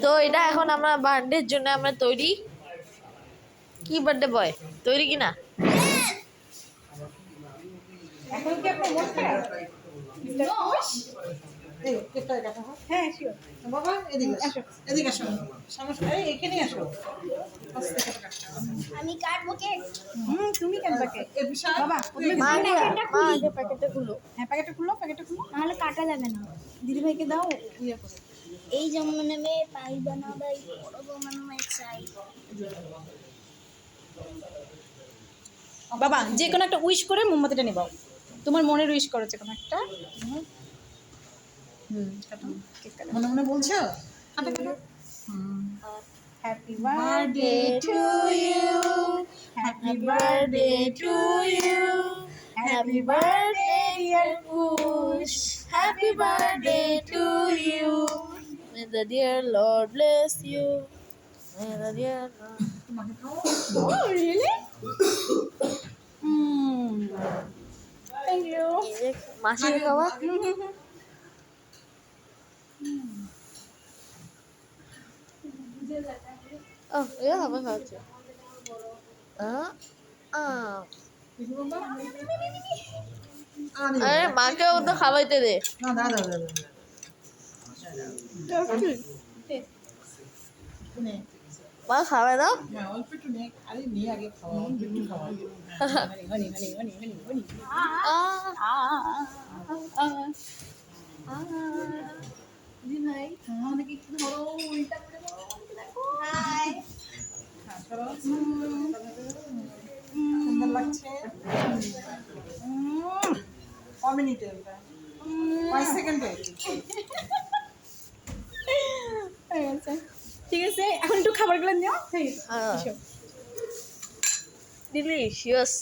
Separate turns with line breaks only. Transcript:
তো এটা এখন আমরা বার্থডের জন্য আমরা তৈরি। কি বার্থডে বয় তৈরি কিনা?
এখন কি আপনার মন খারাপ? এই কেকটা কাটা হোক। হ্যাঁ শিওর বাবা, এদিকে আসো, এদিকে আসো, সমস্যা এই এখানেই আসো। আস্তে করে কাটতে হবে।
আমি কাটবো কেক।
তুমি কাটবা কেক। এ বিশাল বাবা, তুমি
মা আগে
প্যাকেটটা
প্যাকেটটা খুলো।
হ্যাঁ প্যাকেটটা খুলো, প্যাকেটটা খুলো।
নাহলে কাটা যাবে না।
দিদি ভাইকে দাও ইয়ে করে।
এই যেমন নেবে পাই বানাবাই বড় বানাবাই চাই।
বাবা যে কোনো একটা উইশ করে মোমবাতিটা নিবাও। তোমার মনের উইশ করো যে কোনো একটা। কাটো কেক কাটো। মনে মনে বলছো? কাটো কাটো। Happy birthday to you, happy birthday to you, happy birthday dear Kush, happy birthday to you.
May the dear Lord bless you. May the dear Lord...
Oh really? Thank you.
মাসিকে খাওয়া। এ হবে খাওয়াচ্ছে। আরে মাকেও তো খাওয়াইতে দে।
না দাদা দাদা
মা খাওয়াই দাও।
হ্যাঁ অল্প একটু নে, আরে নিয়ে আগে খাওয়া, অল্প একটু খাওয়া। হানি হানি হানি হানি হানি দি ভাই আমাকে একটু ধরো, উল্টা করে ধরো, দেখো হাই ধরো। সুন্দর লাগছে। ক মিনিটে এটা? 5 সেকেন্ডে। হয়ে গেছে। ঠিক আছে এখন একটু খাবারগুলো নিও।
ডিলিশিয়াস।